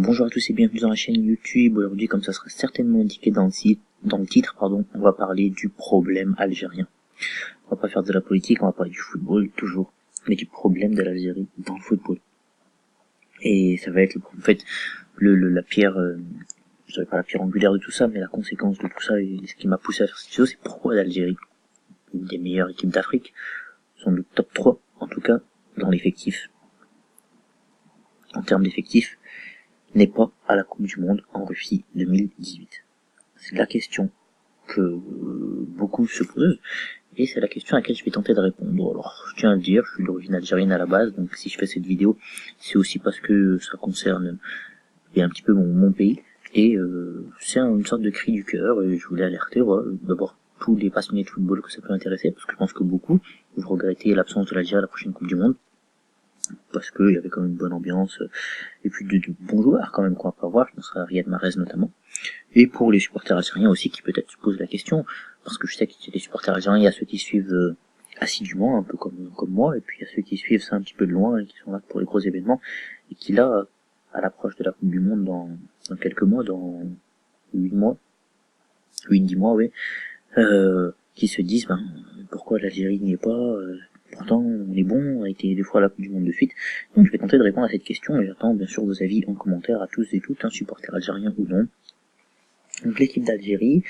Bonjour à tous et bienvenue dans la chaîne YouTube. Aujourd'hui, comme ça sera certainement indiqué dans le titre, on va parler du problème algérien. On va pas faire de la politique, on va parler du football toujours, mais du problème de l'Algérie dans le football. Et ça va être en fait la pierre, je dirais pas la pierre angulaire de tout ça, mais la conséquence de tout ça et ce qui m'a poussé à faire cette vidéo, c'est pourquoi l'Algérie, une des meilleures équipes d'Afrique, sont le top 3 en tout cas dans l'effectif. En termes d'effectifs, n'est pas à la Coupe du Monde en Russie 2018. C'est la question que beaucoup se posent, et c'est la question à laquelle je vais tenter de répondre. Alors, je tiens à le dire, je suis d'origine algérienne à la base, donc si je fais cette vidéo, c'est aussi parce que ça concerne un petit peu mon pays, et c'est une sorte de cri du cœur, et je voulais alerter, voilà, d'abord tous les passionnés de football que ça peut intéresser, parce que je pense que beaucoup vont regretter l'absence de l'Algérie à la prochaine Coupe du Monde, parce qu'il y avait quand même une bonne ambiance, et puis de bons joueurs quand même qu'on va pas voir, je pense à Riyad Mahrez notamment, et pour les supporters algériens aussi qui peut-être se posent la question, parce que je sais qu'il y a des supporters algériens, il y a ceux qui suivent assidûment, un peu comme moi, et puis il y a ceux qui suivent ça un petit peu de loin, et qui sont là pour les gros événements, et qui là, à l'approche de la Coupe du Monde dans quelques mois, dans 10 mois, oui, qui se disent, pourquoi l'Algérie n'y est pas, pourtant on est bon, on a été 2 fois à la Coupe du Monde de suite. Donc je vais tenter de répondre à cette question, et j'attends bien sûr vos avis en commentaire à tous et toutes, supporters algériens ou non. Donc l'équipe d'Algérie,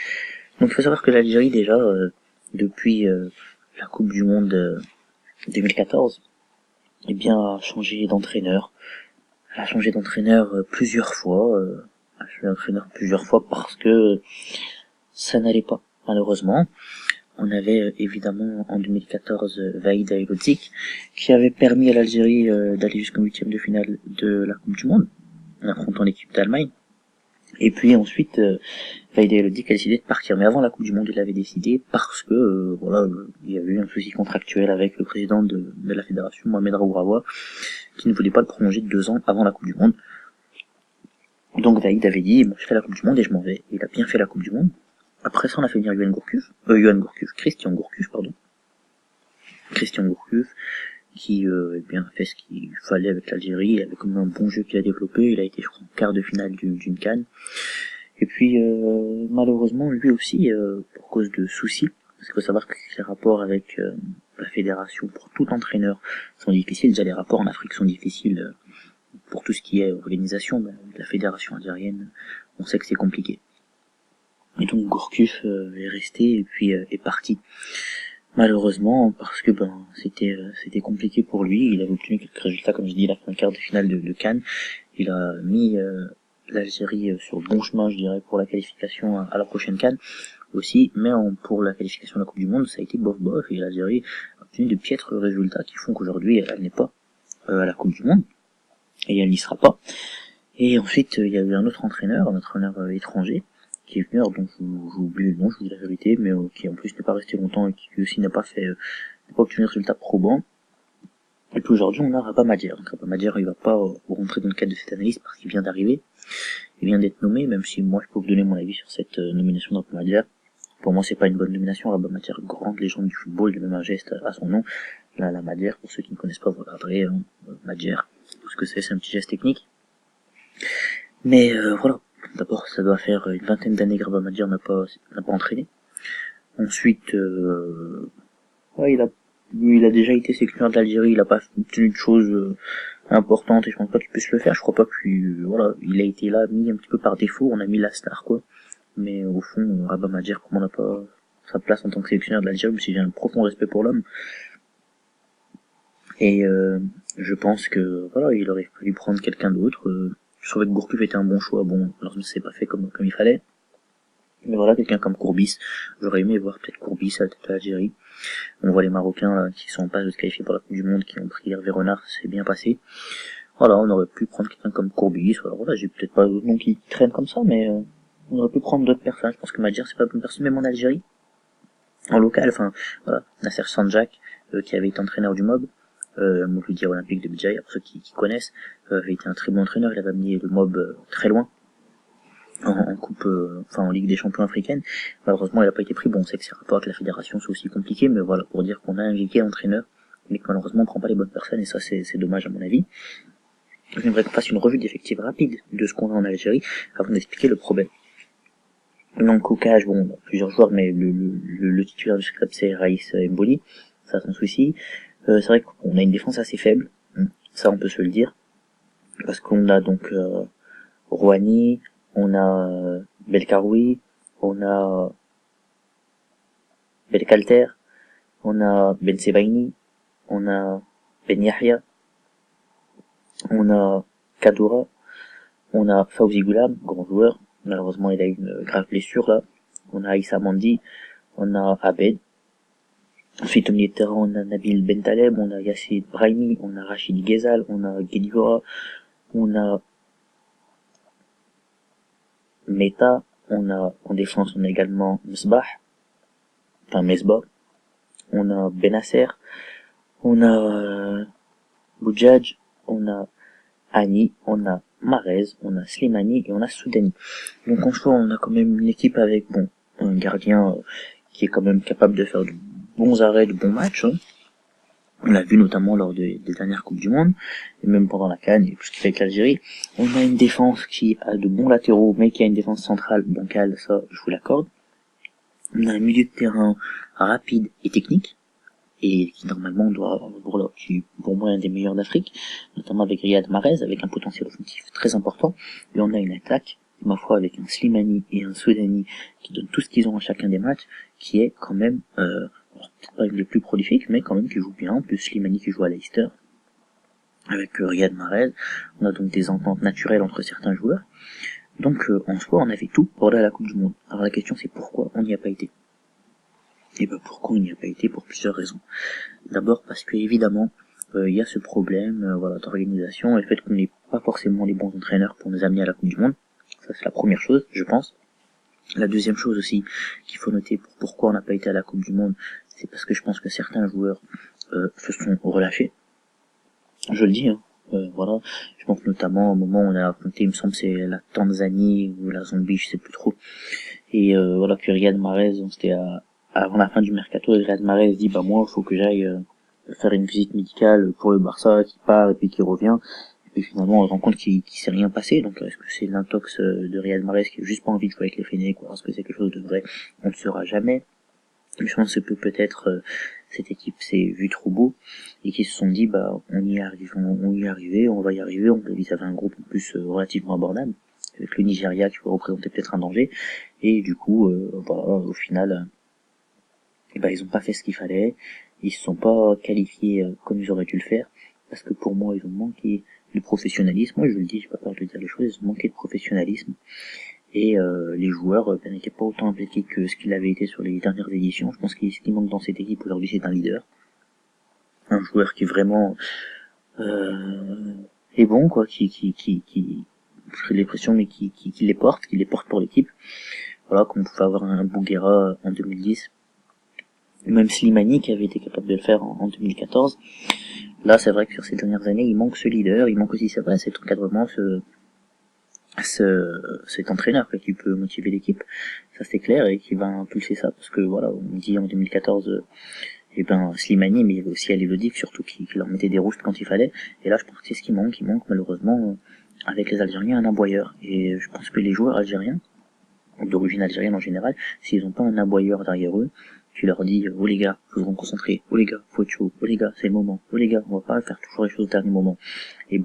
donc il faut savoir que l'Algérie déjà, depuis la Coupe du Monde 2014, eh bien a changé d'entraîneur. Elle a changé d'entraîneur plusieurs fois, parce que ça n'allait pas, malheureusement. On avait évidemment en 2014 Vahid Halilhodžić qui avait permis à l'Algérie d'aller jusqu'en 8e de finale de la Coupe du Monde, en affrontant l'équipe d'Allemagne. Et puis ensuite, Vahid Halilhodžić a décidé de partir. Mais avant la Coupe du Monde, il l'avait décidé parce que il y avait eu un souci contractuel avec le président de la fédération, Mohamed Raouraoua, qui ne voulait pas le prolonger de 2 ans avant la Coupe du Monde. Donc Vahid avait dit, je fais la Coupe du Monde et je m'en vais. Il a bien fait la Coupe du Monde. Après ça, on a fait venir Christian Gourcuff, qui fait ce qu'il fallait avec l'Algérie. Il avait comme un bon jeu qu'il a développé. Il a été, je crois, en quart de finale d'une CAN. Et puis, malheureusement, lui aussi, pour cause de soucis, parce qu'il faut savoir que les rapports avec la fédération pour tout entraîneur sont difficiles. Déjà, les rapports en Afrique sont difficiles pour tout ce qui est organisation. La fédération algérienne, on sait que c'est compliqué. Et donc Gourcuff est resté et puis est parti. Malheureusement, parce que c'était compliqué pour lui. Il avait obtenu quelques résultats, comme je dis, il a fait un quart de finale de CAN. Il a mis l'Algérie sur le bon chemin, je dirais, pour la qualification à la prochaine CAN aussi, mais pour la qualification de la Coupe du Monde, ça a été bof, et l'Algérie a obtenu de piètres résultats qui font qu'aujourd'hui, elle n'est pas à la Coupe du Monde, et elle n'y sera pas. Et ensuite, il y a eu un autre entraîneur étranger, qui est venu, dont j'oublie le nom, je vous dis la vérité, mais qui en plus n'est pas resté longtemps et qui aussi n'a pas obtenu de résultats probants. Et puis aujourd'hui, on a Rabah Madjer. Donc Rabah Madjer, il va pas rentrer dans le cadre de cette analyse parce qu'il vient d'arriver. Il vient d'être nommé, même si moi je peux vous donner mon avis sur cette nomination de Rabah Madjer. Pour moi, c'est pas une bonne nomination. Rabah Madjer, grande légende du football, il a même un geste à son nom. La Madjer, pour ceux qui ne connaissent pas, vous regarderez Madjer. Tout ce que c'est un petit geste technique. Mais voilà. D'abord, ça doit faire une 20aine d'années que Rabah Madjer n'a pas entraîné. Ensuite, il a déjà été sélectionneur de l'Algérie, il a pas obtenu de choses importantes et je pense pas qu'il puisse le faire. Je crois pas qu'il, il a été là mis un petit peu par défaut. On a mis la star, quoi. Mais au fond, Rabah Madjer, pour moi, n'a pas sa place en tant que sélectionneur de l'Algérie, même si j'ai un profond respect pour l'homme. Et je pense que il aurait fallu prendre quelqu'un d'autre. Je trouvais que Gourcuff était un bon choix. Bon, alors ça s'est pas fait comme il fallait. Mais voilà, quelqu'un comme Courbis. J'aurais aimé voir peut-être Courbis à la tête de l'Algérie. On voit les Marocains là, qui sont en passe de se qualifier pour la Coupe du Monde, qui ont pris Hervé Renard, ça s'est bien passé. Voilà, on aurait pu prendre quelqu'un comme Courbis. Alors voilà, j'ai peut-être pas d'autres noms qui traînent comme ça, mais on aurait pu prendre d'autres personnes. Je pense que Madjer, c'est pas une bonne personne, même en Algérie. En local, Nasser Sanjak, qui avait été entraîneur du MOB, Mouloudia Olympique de Béjaïa, pour ceux qui connaissent, avait été un très bon entraîneur, il avait amené le MOB très loin en coupe, en Ligue des Champions africaine. Malheureusement, il n'a pas été pris. Bon, on sait que ses rapports avec la fédération sont aussi compliqués, mais voilà, pour dire qu'on a un entraîneur, mais que malheureusement on prend pas les bonnes personnes, et ça c'est dommage à mon avis. J'aimerais qu'on fasse une revue d'effectifs rapide de ce qu'on a en Algérie avant d'expliquer le problème. Donc au cage, bon, on a plusieurs joueurs, mais le titulaire du club c'est Raïs Mboli, ça sans souci. C'est vrai qu'on a une défense assez faible, ça on peut se le dire, parce qu'on a donc Rouhani, on a Belkaroui, on a Belkalter, on a Ben Sebaini, on a Ben Yahya, on a Kadoura, on a Fawzi Goulam, grand joueur, malheureusement il a eu une grave blessure là, on a Issa Mandi, on a Abed, ensuite au milieu de terrain on a Nabil Bentaleb, on a Yacine Brahimi, on a Rachid Ghezal, on a Guedivora, on a Meta, on a en défense on a également Mesbah, on a Benasser, on a Boudjadj, on a Ani, on a Marez, on a Slimani et on a Soudani. Donc en soi on a quand même une équipe avec un gardien qui est quand même capable de faire de bons arrêts, de bons matchs. On l'a vu notamment lors des dernières Coupes du Monde, et même pendant la CAN et tout ce qui fait avec l'Algérie. On a une défense qui a de bons latéraux, mais qui a une défense centrale bancale, ça je vous l'accorde. On a un milieu de terrain rapide et technique, et qui normalement qui pour moi est un des meilleurs d'Afrique, notamment avec Riyad Mahrez, avec un potentiel offensif très important. Et on a une attaque, ma foi, avec un Slimani et un Soudani qui donnent tout ce qu'ils ont à chacun des matchs, qui est quand même peut-être pas les plus prolifiques, mais quand même qui joue bien. En plus Slimani qui joue à Leicester avec Riyad Mahrez. On a donc des ententes naturelles entre certains joueurs. Donc en soi on avait tout pour aller à la Coupe du Monde. Alors la question c'est pourquoi on n'y a pas été. Et ben pourquoi on n'y a pas été? Pour plusieurs raisons. D'abord parce que évidemment il y a ce problème d'organisation et le fait qu'on n'ait pas forcément les bons entraîneurs pour nous amener à la Coupe du Monde. Ça c'est la première chose, je pense. La deuxième chose aussi qu'il faut noter pour pourquoi on n'a pas été à la Coupe du Monde, c'est parce que je pense que certains joueurs se sont relâchés. Je le dis, voilà. Je pense notamment au moment où on a affronté, il me semble c'est la Tanzanie ou la Zambie, je sais plus trop. Et voilà que Riyad Mahrez, c'était avant la fin du mercato, Riyad Mahrez dit bah moi il faut que j'aille faire une visite médicale pour le Barça, qui part et puis qui revient. Et finalement, on se rend compte qu'il s'est rien passé. Donc, est-ce que c'est l'intox de Riyad Mahrez qui a juste pas envie de jouer avec les Fennecs, ou est-ce que c'est quelque chose de vrai? On ne saura jamais. Mais je pense que peut-être cette équipe s'est vue trop beau et qu'ils se sont dit, bah, on y arrive, on y arriver, on va y arriver. Ils avaient un groupe en plus relativement abordable, avec le Nigeria qui représentait peut-être un danger. Et du coup, voilà, au final, ils ont pas fait ce qu'il fallait. Ils se sont pas qualifiés comme ils auraient dû le faire. Parce que pour moi, ils ont manqué de professionnalisme. Moi, je le dis, j'ai pas peur de dire les choses, ils ont manqué de professionnalisme. Et les joueurs n'étaient pas autant impliqués que ce qu'il avait été sur les dernières éditions. Je pense que ce qui manque dans cette équipe aujourd'hui, c'est un leader. Un joueur qui vraiment est bon, quoi, j'ai l'impression, mais qui les porte pour l'équipe. Voilà, comme on pouvait avoir un Bouguera en 2010. Même Slimani qui avait été capable de le faire en 2014. Là, c'est vrai que sur ces dernières années, il manque ce leader, il manque aussi cet encadrement, cet entraîneur qui peut motiver l'équipe, ça c'est clair, et qui va impulser ça, parce que voilà, on dit en 2014, Slimani, mais il y avait aussi Elodic surtout qui leur mettait des rouges quand il fallait, et là je pense que c'est ce qui manque, malheureusement avec les Algériens un aboyeur, et je pense que les joueurs algériens, d'origine algérienne en général, s'ils n'ont pas un aboyeur derrière eux, qui leur dit oh les gars, faut vous concentrer, oh les gars, faut être chaud, oh les gars, c'est le moment, oh les gars, on va pas faire toujours les choses au dernier moment. Et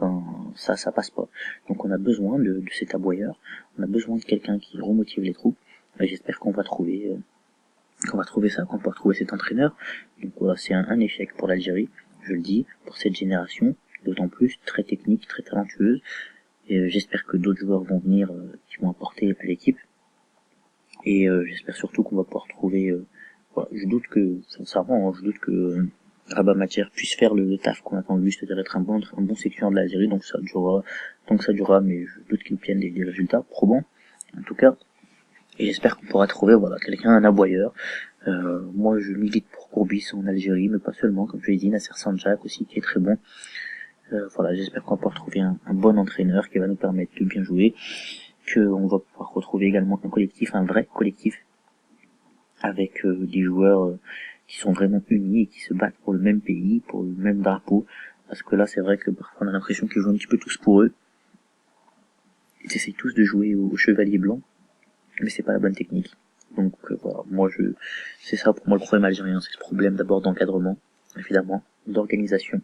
ça passe pas. Donc on a besoin de cet aboyeur, on a besoin de quelqu'un qui remotive les troupes, et j'espère qu'on va trouver qu'on va trouver ça, qu'on va trouver cet entraîneur. Donc voilà, c'est un échec pour l'Algérie, je le dis, pour cette génération, d'autant plus très technique, très talentueuse, et j'espère que d'autres joueurs vont venir qui vont apporter à l'équipe, et j'espère surtout qu'on va pouvoir trouver voilà, je doute que, sincèrement, Rabat Matière puisse faire le taf qu'on attend de lui, c'est-à-dire être un bon sélectionneur de l'Algérie, donc ça durera, mais je doute qu'il obtienne des résultats probants, en tout cas. Et j'espère qu'on pourra trouver, voilà, quelqu'un, un aboyeur. Moi, je milite pour Courbis en Algérie, mais pas seulement, comme je l'ai dit, Nasser Sanjak aussi, qui est très bon. Voilà, j'espère qu'on va pouvoir trouver un bon entraîneur qui va nous permettre de bien jouer, qu'on va pouvoir retrouver également un vrai collectif, avec des joueurs qui sont vraiment unis et qui se battent pour le même pays, pour le même drapeau. parce que là c'est vrai que parfois on a l'impression qu'ils jouent un petit peu tous pour eux. Ils essayent tous de jouer au chevalier blanc, mais c'est pas la bonne technique. Donc voilà, c'est ça pour moi le problème algérien, c'est ce problème d'abord d'encadrement, évidemment, d'organisation,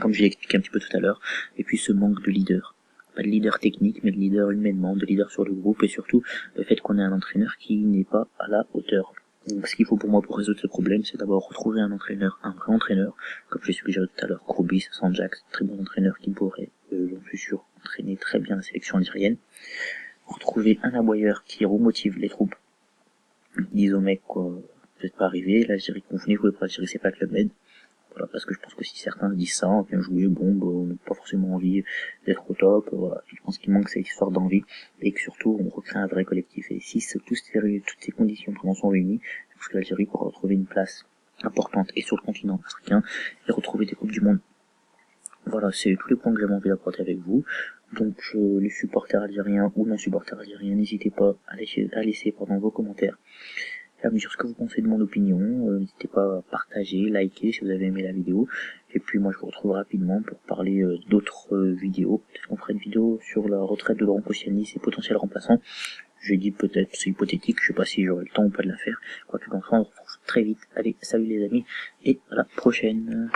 comme j'ai expliqué un petit peu tout à l'heure, et puis ce manque de leader. Pas de leader technique, mais de leader humainement, de leader sur le groupe, et surtout le fait qu'on ait un entraîneur qui n'est pas à la hauteur. Donc, ce qu'il faut pour moi pour résoudre ce problème, c'est d'abord retrouver un entraîneur, un vrai entraîneur, comme je l'ai suggéré tout à l'heure, Krobis, Sanjak, très bon entraîneur qui pourrait, j'en suis sûr, entraîner très bien la sélection algérienne. Retrouver un aboyeur qui remotive les troupes, disent aux mecs quoi, vous n'êtes pas arrivés, l'Algérie convenue, vous pouvez pas Algérie, c'est pas Club Med. Voilà, parce que je pense que si certains disent ça, on vient jouer, bon, on n'a pas forcément envie d'être au top, voilà. Je pense qu'il manque cette histoire d'envie, et que surtout, on recrée un vrai collectif. Et si toutes ces conditions vraiment sont réunies, je pense que l'Algérie pourra retrouver une place importante, et sur le continent africain, et retrouver des Coupes du Monde. Voilà, c'est tous les points que j'avais envie d'apporter avec vous. Donc, les supporters algériens ou non supporters algériens, n'hésitez pas à laisser vos commentaires, à me dire ce que vous pensez de mon opinion, n'hésitez pas à partager, liker si vous avez aimé la vidéo, et puis moi je vous retrouve rapidement pour parler d'autres vidéos. Peut-être qu'on fera une vidéo sur la retraite de Laurent Koscielny, ses potentiels remplaçants. J'ai dit peut-être, c'est hypothétique, je sais pas si j'aurai le temps ou pas de la faire. Quoi qu'il en soit, on se retrouve très vite. Allez, salut les amis, et à la prochaine.